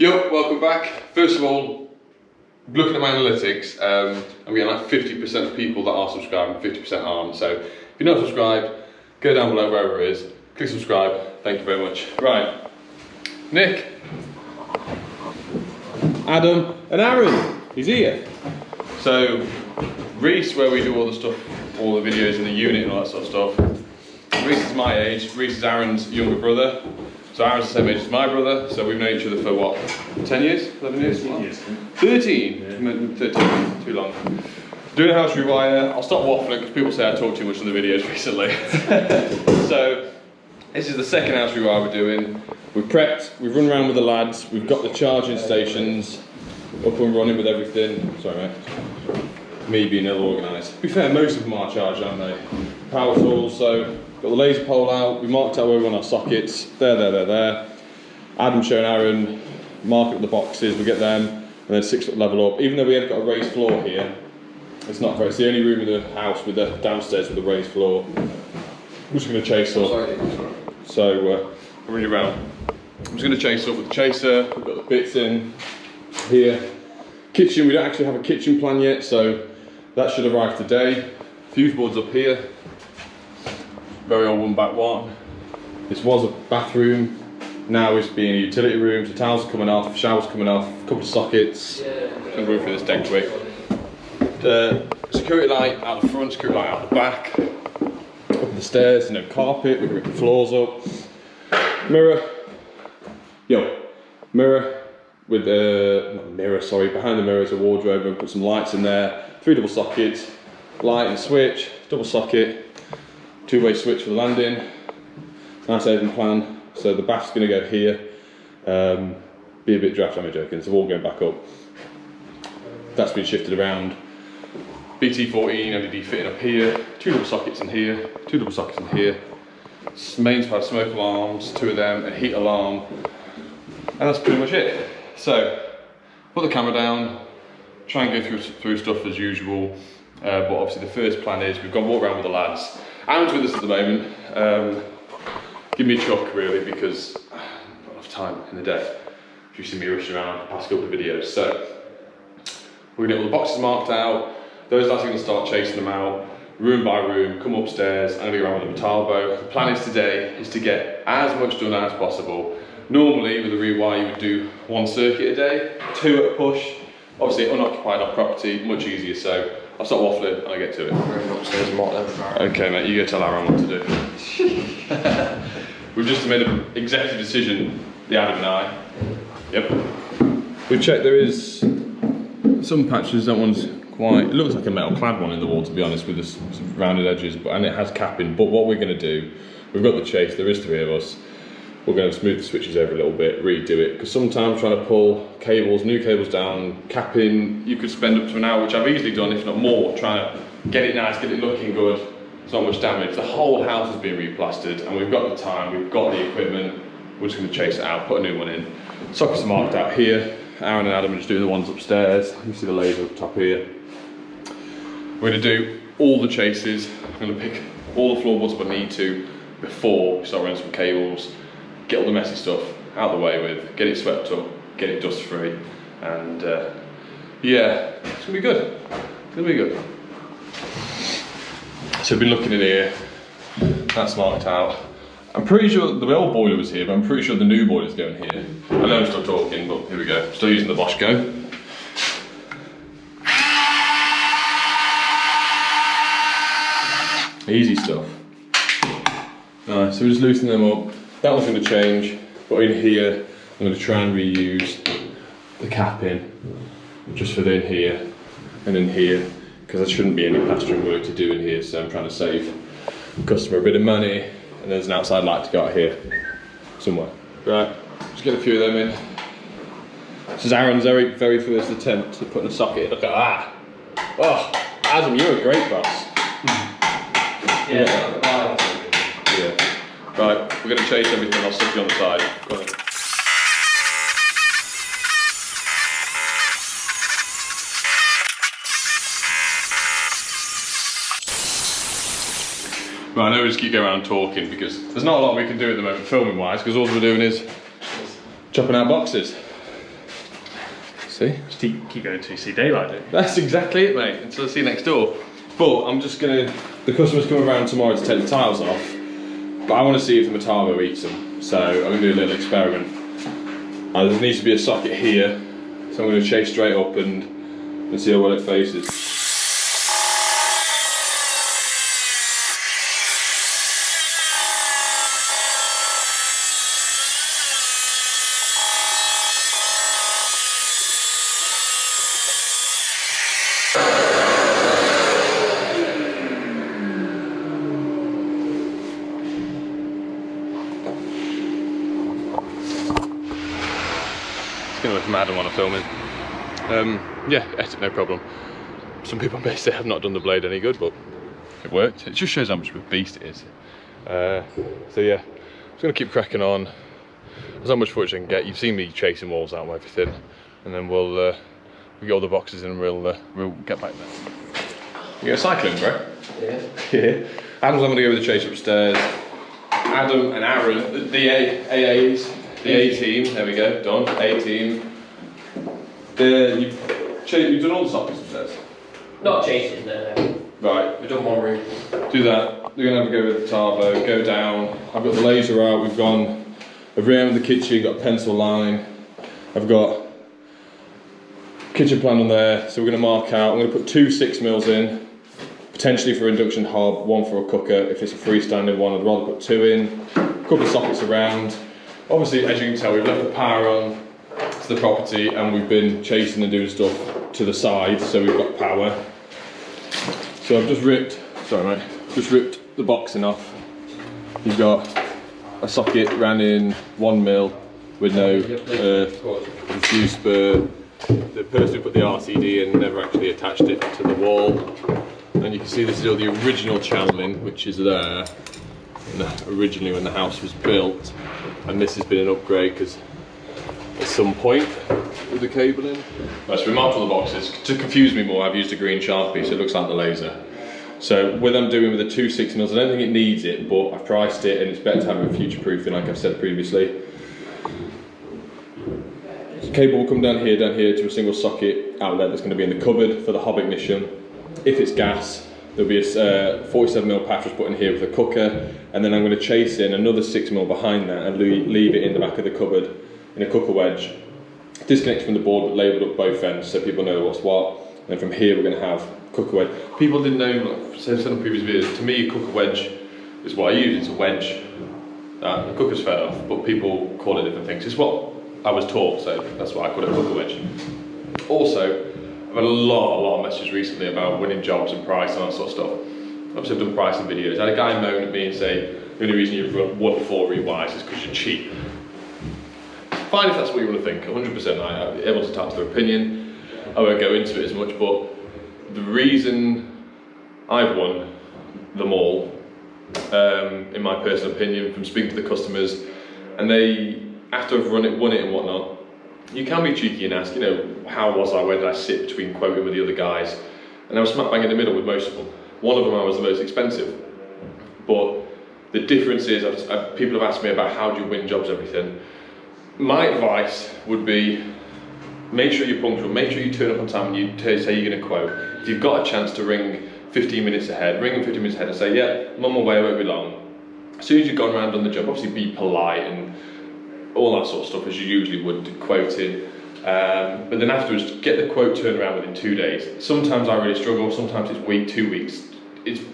Yo, welcome back. First of all, looking at my analytics, I'm getting like 50% of people that are subscribed and 50% aren't. So if you're not subscribed, go down below wherever it is, click subscribe. Thank you very much. Right, Nick, Adam, and Aaron. He's here. So Reese, where we do all the stuff, all the videos in the unit and all that sort of stuff. Reese is my age. Reese is Aaron's younger brother. So Aaron's the same age as my brother, so we've known each other for what, 10 years? 11 years? 13 years. 13? Yeah. 13, too long. Doing a house rewire. I'll stop waffling because people say I talk too much on the videos recently. So, this is the second house rewire we're doing. We've prepped, we've run around with the lads, we've got the charging stations up and running with everything. Sorry mate. Me being ill organised. To be fair, most of them are charged, aren't they? Power tools, so got the laser pole out, we marked out where we want our sockets, there. Adam showing Aaron, mark up the boxes, we get them, and then 6 foot level up. Even though we have got a raised floor here, it's not great. It's the only room in the house with the downstairs with a raised floor. We're just going to chase up. So, I'll run you around. I'm just going to chase up with the chaser, we've got the bits in here. Kitchen, we don't actually have a kitchen plan yet, so that should arrive today. Fuse boards up here. Very old one back one. This was a bathroom, now it's being a utility room, so towels are coming off, showers coming off, a couple of sockets. I'm going through this deck quick. The security light out the front, security light out the back. Up the stairs, no carpet, we're going to rip the floors up. Mirror, mirror with not mirror, sorry, behind the mirror is a wardrobe, and put some lights in there. 3 double sockets, light and switch, double socket. 2-way switch for the landing, nice open plan. So the bath's going to go here, be a bit draft, I'm joking, so we're all going back up. That's been shifted around. BT14 LED fitting up here, 2 double sockets in here, 2 double sockets in here. Main side smoke alarms, 2 of them, a heat alarm, and that's pretty much it. So, put the camera down, try and go through stuff as usual, but obviously the first plan is we've got to walk around with the lads. Aaron's with us at the moment. Give me a chuck really because I don't have enough time in the day. If you see me rushing around the past couple of videos. So we're gonna get all the boxes marked out. Those lads are gonna start chasing them out, room by room, come upstairs. I'm gonna go around with a Metalbo. The plan is today is to get as much done as possible. Normally with a rewire you would do 1 circuit a day, 2 at a push. Obviously unoccupied off property, much easier, so I'll stop waffling and I'll get to it. Upstairs and mark them. Okay mate, you go tell Aaron what to do. We've just made an executive decision, the Adam and I. Yep. We've checked, there is some patches, that one's quite, it looks like a metal clad one in the wall to be honest, with some rounded edges, and it has capping. But what we're going to do, we've got the chase, there is 3 of us. We're going to smooth the switches over a little bit, redo it, because sometimes trying to pull cables, new cables down, capping, you could spend up to an hour, which I've easily done, if not more, trying to get it nice, get it looking good. It's not much damage. The whole house has been replastered, and we've got the time, we've got the equipment. We're just going to chase it out, put a new one in. Sockets are marked out here. Aaron and Adam are just doing the ones upstairs. You see the laser up top here. We're going to do all the chases. I'm going to pick all the floorboards if I need to before we start running some cables. Get all the messy stuff out of the way with, get it swept up, get it dust free, and yeah, it's gonna be good. It's gonna be good. So I've been looking in here, that's marked out. I'm pretty sure the old boiler was here, but I'm pretty sure the new boiler's going here. I know I'm still talking, but here we go. Still using the Bosch Go. Easy stuff. Nice, so we're just loosening them up. That one's going to change, but in here I'm going to try and reuse the capping just for in here and in here, because there shouldn't be any plastering work to do in here, so I'm trying to save the customer a bit of money, and there's an outside light to go out here somewhere. Right, just get a few of them in. This is Aaron's very first attempt at putting a socket in. Look at that. Oh, Adam, you're a great boss. Yeah. Right, we're going to chase everything, I'll stick you on the side. Go on. Right, I know we just keep going around talking because there's not a lot we can do at the moment filming wise, because all we're doing is chopping out boxes. See? Just keep going until you see daylight, don't you? That's exactly it, mate. Until I see you next door. But I'm just gonna. The customer's coming around tomorrow to take the tiles off. But I want to see if the Metabo eats them. So I'm gonna do a little experiment. There needs to be a socket here, so I'm going to chase straight up and see how well it faces. Gonna look mad when I'm filming. Yeah, edit no problem. Some people may say I've not done the blade any good, but it worked. It just shows how much of a beast it is. So yeah, I'm just gonna keep cracking on. There's not much footage I can get. You've seen me chasing walls out and everything, and then we'll get all the boxes in and we'll get back there. You go cycling, bro? Yeah. Yeah. Adam's having to go with the chase upstairs. Adam and Aaron, the AAs. The A team, there we go, done. A team. You've done all the sockets upstairs? Not chasing, no. Right. We've done one room. Do that. We're going to have a go with the Tavo, go down. I've got the laser out, we've gone around the kitchen, got a pencil line. I've got kitchen plan on there, so we're going to mark out. I'm going to put 2 6mm in, potentially for induction hob, 1 for a cooker. If it's a freestanding one, I'd rather put 2 in. A couple of sockets around. Obviously, as you can tell, we've left the power on to the property and we've been chasing and doing stuff to the side, so we've got power. So I've just ripped the boxing off. You've got a socket ran in 1mm with no fuse spur. The person who put the RCD in never actually attached it to the wall. And you can see this is all the original channeling, which is there originally when the house was built. And this has been an upgrade because at some point with the cabling. Right, so we marked all the boxes. To confuse me more, I've used a green Sharpie, so it looks like the laser. So what I'm doing with the 2 6mm, I don't think it needs it, but I've priced it and it's better to have it future proofing, like I've said previously. The cable will come down here to a single socket outlet that's going to be in the cupboard for the hob ignition. If it's gas, there'll be a 47mm patch put in here with a cooker, and then I'm going to chase in another 6mm behind that and leave it in the back of the cupboard in a cooker wedge. Disconnected from the board but labelled up both ends so people know what's what. And then from here we're going to have cooker wedge. People didn't know, like I said in previous videos, to me a cooker wedge is what I use. It's a wedge that the cooker's fed off, but people call it different things. It's what I was taught, so that's why I call it a cooker wedge. Also, I've had a lot of messages recently about winning jobs and price and all that sort of stuff. Obviously I've done pricing videos. I had a guy moan at me and say, the only reason you've won 4 rewires is because you're cheap. Fine if that's what you want to think, 100%. I'm able to tap to their opinion. I won't go into it as much, but the reason I've won them all, in my personal opinion, from speaking to the customers, and they, after I've won it and whatnot, you can be cheeky and ask, you know, how was I, where did I sit between quoting with the other guys? And I was smack bang in the middle with most of them. One of them I was the most expensive. But the difference is, people have asked me about how do you win jobs, everything. My advice would be, make sure you're punctual, make sure you turn up on time when you say you're going to quote. If you've got a chance to ring 15 minutes ahead, ring them 15 minutes ahead and say, yeah, I'm on my way, I won't be long. As soon as you've gone around on the job, obviously be polite and all that sort of stuff as you usually would quoting. But then afterwards, get the quote turned around within 2 days. Sometimes I really struggle, sometimes it's week, 2 weeks.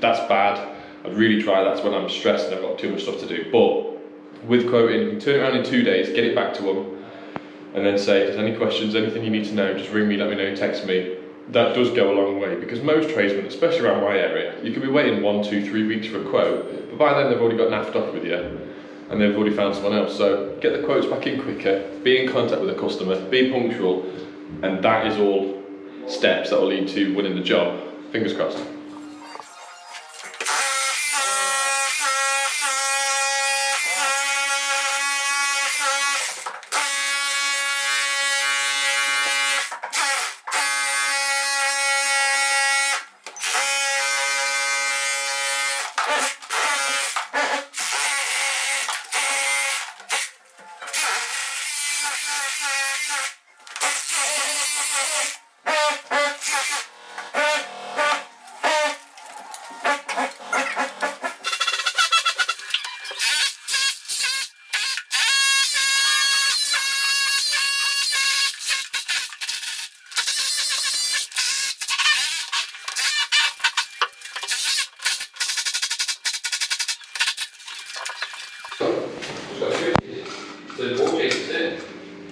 That's bad. I'd really try, that's when I'm stressed and I've got too much stuff to do. But with quoting, you can turn it around in 2 days, get it back to them, and then say, if there's any questions, anything you need to know, just ring me, let me know, text me. That does go a long way, because most tradesmen, especially around my area, you could be waiting 1, 2, 3 weeks for a quote, but by then they've already got naffed off with you, and they've already found someone else. So get the quotes back in quicker, be in contact with the customer, be punctual, and that is all steps that will lead to winning the job. Fingers crossed.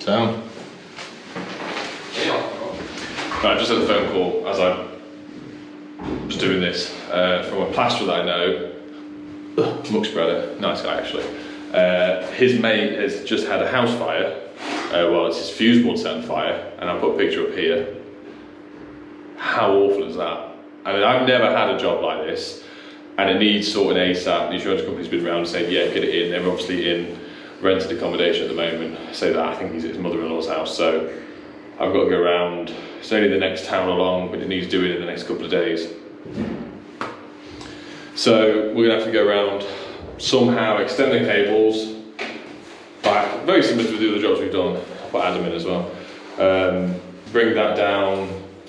Sound. Right, I just had a phone call as I was doing this from a plasterer that I know, much better, nice guy actually. His mate has just had a house fire. Well, it's his fuse board set on fire, and I put a picture up here. How awful is that? I mean, I've never had a job like this, and it needs sorting ASAP. The insurance company's been around and said, yeah, get it in. They're obviously in rented accommodation at the moment. I say that, I think he's at his mother-in-law's house, so I've got to go around. It's only the next town along, but it needs doing in the next couple of days. So we're gonna have to go around, somehow extend the cables back, very similar to the other jobs we've done. I'll put Adam in as well. Bring that down,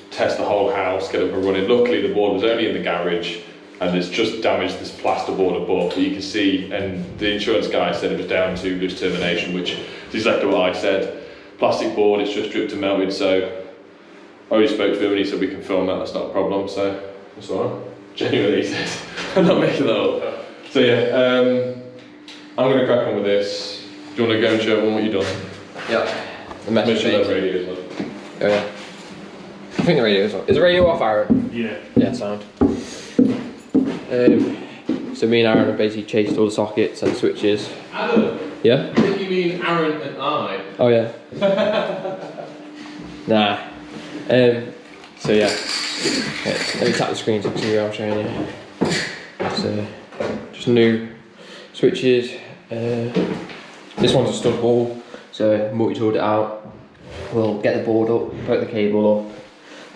test the whole house, get it up and running. Luckily the board was only in the garage and it's just damaged this plasterboard above, but you can see, and the insurance guy said it was down to loose termination, which is exactly what I said. Plastic board, it's just dripped and melted, so I already spoke to him and he said we can film that, that's not a problem, so that's alright. Genuinely, he says, I'm not making that up. So yeah, I'm going to crack on with this. Do you want to go and show everyone what you've done? Yeah. The Make message sure that radio is on. Oh yeah. I think the radio is on. Is the radio off, Aaron? Yeah. Yeah, sound. So me and Aaron have basically chased all the sockets and switches. Adam? Yeah? I think you mean Aaron and I. Oh yeah. Nah. So yeah. Okay, let me tap the screen so you can see what I'm showing you. So just new switches. This one's a stud ball, so multi-tooled it out. We'll get the board up, put the cable up,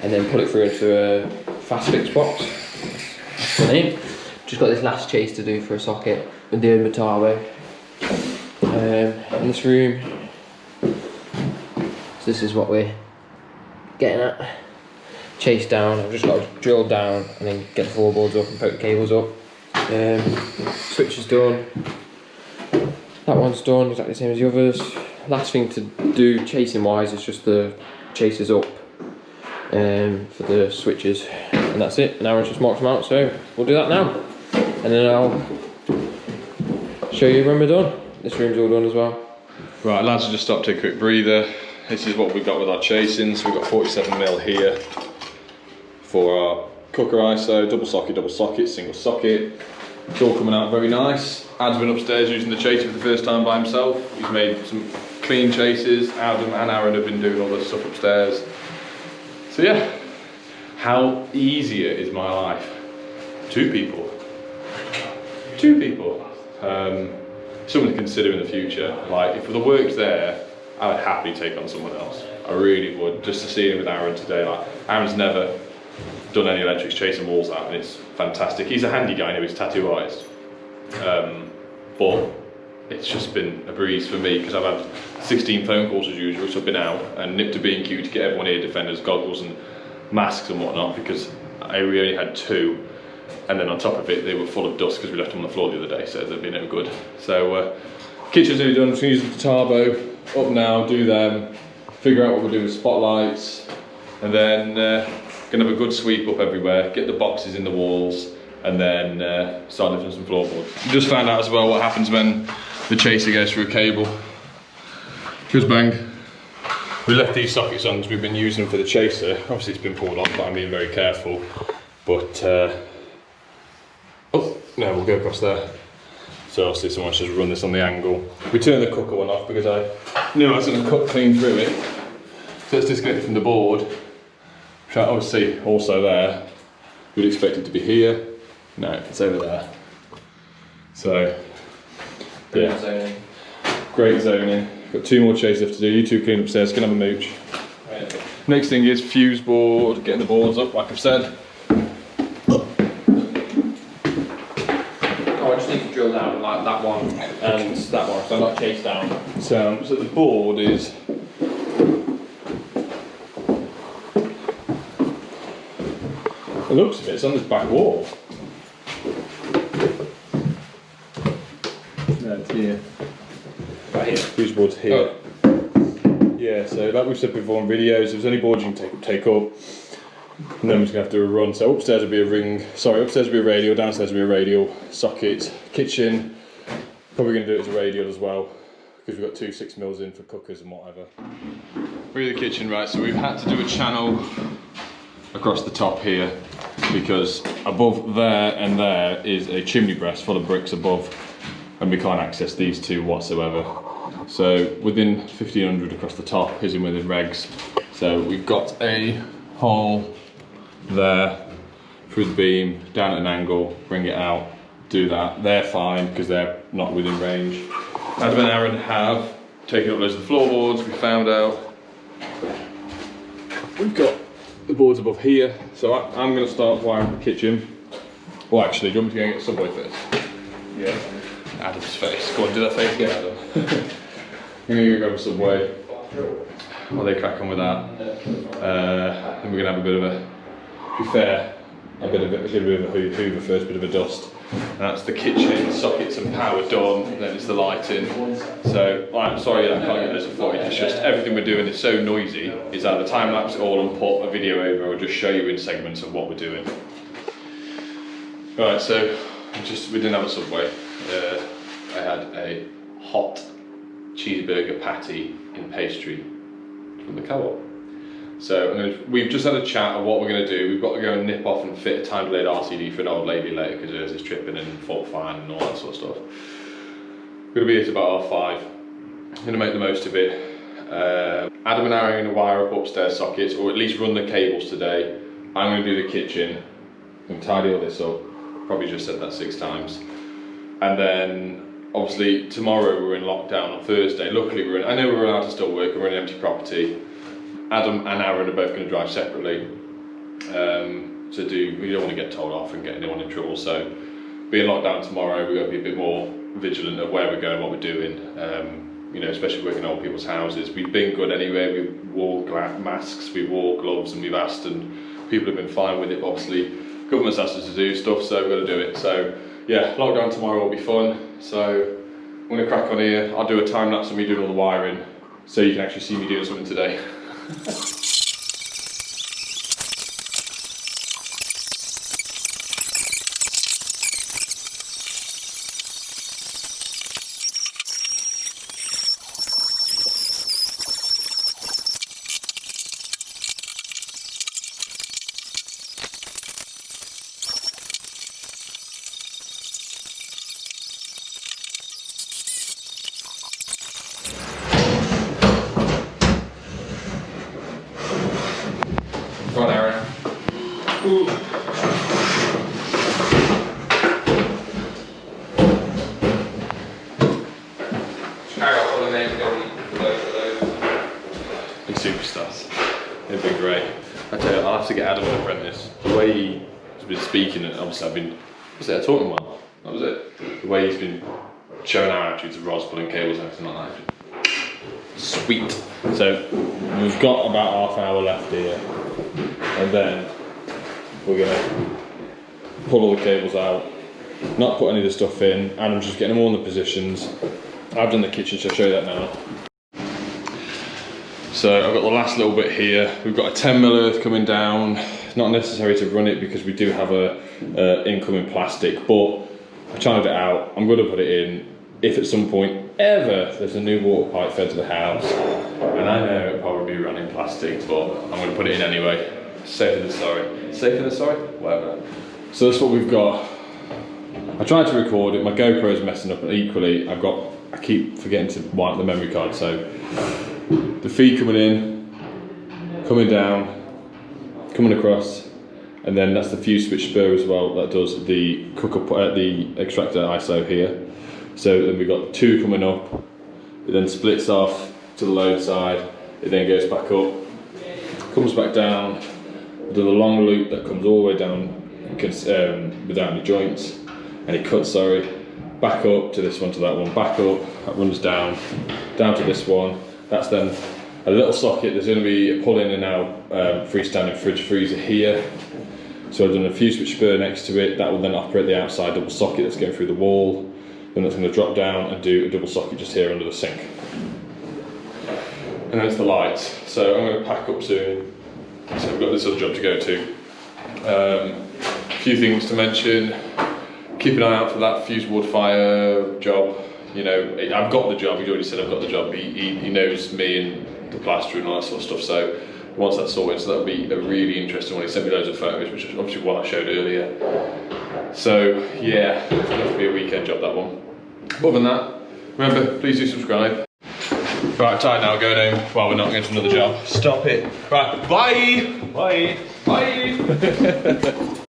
and then put it through into a fast fix box. That's the name. Just got this last chase to do for a socket with the Mataro. In this room, so this is what we're getting at. Chase down, I've just got to drill down and then get the floorboards up and put the cables up. Switch is done. That one's done, exactly the same as the others. Last thing to do chasing wise is just the chasers up for the switches, and that's it. Now Aaron's just marked them out, so we'll do that now. And then I'll show you when we're done. This room's all done as well. Right, lads, just stop, take a quick breather. This is what we've got with our chasing. So we've got 47mm here for our cooker ISO, double socket, single socket. It's all coming out very nice. Ad's been upstairs using the chaser for the first time by himself. He's made some clean chases. Adam and Aaron have been doing all this stuff upstairs. So yeah, how easier is my life? Two people. Something to consider in the future. Like, if the work's there, I would happily take on someone else. I really would, just to see him with Aaron today. Like, Aaron's never done any electrics chasing walls out, and it's fantastic. He's a handy guy, he's tattoo artist. But it's just been a breeze for me, because I've had 16 phone calls as usual, so I've been out and nipped to B&Q to get everyone ear defenders, goggles and masks and whatnot, because we only had 2. And then on top of it, they were full of dust because we left them on the floor the other day, so they'd be no good. So kitchen's nearly done. I'm just going to use the turbo up now, do them, figure out what we're doing with spotlights, and then going to have a good sweep up everywhere, get the boxes in the walls, and then start lifting some floorboards. Just found out as well what happens when the chaser goes through a cable. Goes bang. We left these sockets on because we've been using them for the chaser. Obviously it's been pulled off, but I'm being very careful. But oh, no, we'll go across there. So obviously someone's just run this on the angle. We turned the cooker one off because I knew I was going to cut clean through it. So it's disconnected from the board, which I obviously also there. We'd expect it to be here. No, it's over there. So, yeah. Great zoning. Got 2 more chase left to do. You 2 clean upstairs, can have a mooch. Right. Next thing is fuse board, getting the boards up, like I've said. I just need to drill down like that one and that one, so I'm not chased down. So the board is it looks of it, it's on this back wall. No, it's here. Right here. Fuse board's here. Oh. Yeah, so like we've said before in videos, if there's any boards you can take up, and then we're just going to have to do a run. So upstairs will be a upstairs will be a radial, downstairs will be a radial, socket, kitchen, probably going to do it as a radial as well, because we've got 2 6mm in for cookers and whatever. We're in the kitchen, right, so we've had to do a channel across the top here because above there and there is a chimney breast full of bricks above, and we can't access these two whatsoever. So within 1500 across the top is in within regs. So we've got a hole there through the beam, down at an angle, bring it out, do that. They're fine because they're not within range. Adam and Aaron have taken up loads of the floorboards. We found out we've got the boards above here, so I'm going to start wiring the kitchen. Well, actually, do you want me to go and get Subway first? Yeah. Adam's face. Go on, do that face again, Adam. I'm going to go grab a Subway while they crack on with that. Then we're going to have a bit of a, to be fair, a bit of a hoover first, bit of a dust. And that's the kitchen, sockets and power done, then it's the lighting. So, I'm sorry that I can't get loads of footage, it's just everything we're doing is so noisy, is either time lapse it all and put a video over or just show you in segments of what we're doing. Right, so we didn't have a Subway. I had a hot cheeseburger patty in pastry from the co-op. So we've just had a chat of what we're going to do. We've got to go and nip off and fit a time delayed RCD for an old lady later because hers is tripping and fault fine and all that sort of stuff. We're going to be here till about 5:30. I'm going to make the most of it. Adam and I are going to wire up upstairs sockets, or at least run the cables today. I'm going to do the kitchen and tidy all this up. Probably just said that 6 times. And then obviously tomorrow we're in lockdown on Thursday. Luckily I know we're allowed to still work and we're in an empty property. Adam and Aaron are both going to drive separately. We don't want to get told off and get anyone in trouble. So being locked down tomorrow, we've got to be a bit more vigilant of where we're going, what we're doing. You know, especially working in old people's houses. We've been good anyway. We've wore masks, we've wore gloves, and we've asked, and people have been fine with it. But obviously, government's asked us to do stuff, so we've got to do it. So yeah, lockdown tomorrow will be fun. So I'm going to crack on here. I'll do a time lapse of me doing all the wiring, so you can actually see me doing something today. Go on, Aaron. Ooh. Big superstars. They've been great. I tell you, I'll have to get Adam an apprentice. The way he's been speaking, and obviously I taught him well. That was it. The way he's been showing our attitudes of rods, pulling cables and everything like that. Sweet. So we've got about half an hour left here. And then we're going to pull all the cables out, not put any of the stuff in. Adam's just getting them all in the positions. I've done the kitchen, so I'll show you that now. So I've got the last little bit here. We've got a 10mm earth coming down. Not necessary to run it because we do have a incoming plastic, but I've channeled it out. I'm going to put it in. If at some point ever there's a new water pipe fed to the house, and I know it'll probably be running plastic, but I'm going to put it in anyway. Safer than sorry. Safer than sorry? Whatever. So that's what we've got. I tried to record it, my GoPro is messing up, and equally I keep forgetting to wipe the memory card, so the feed coming in, coming down, coming across, and then that's the fuse switch spur as well that does the the extractor ISO here. So then we've got 2 coming up, it then splits off to the load side, it then goes back up, comes back down, do the long loop that comes all the way down without any joints, and it cuts, back up to this one, to that one, back up, that runs down to this one. That's then a little socket. There's going to be a pull in and out freestanding fridge freezer here. So I've done a fuse switch spur next to it, that will then operate the outside double socket that's going through the wall. Then that's going to drop down and do a double socket just here under the sink. And then it's the lights. So I'm going to pack up soon. So I've got this other job to go to. A few things to mention. Keep an eye out for that fuse wood fire job. you know, I've got the job. He's already said I've got the job. He knows me and the plaster and all that sort of stuff. So once that's sorted, so that'll be a really interesting one. He sent me loads of photos, which is obviously what I showed earlier. So yeah, it's going to have to be a weekend job, that one. Other than that, remember, please do subscribe. Right, tired now, going home. Well, we're not going to another job. Stop it. Right, bye! Bye! Bye!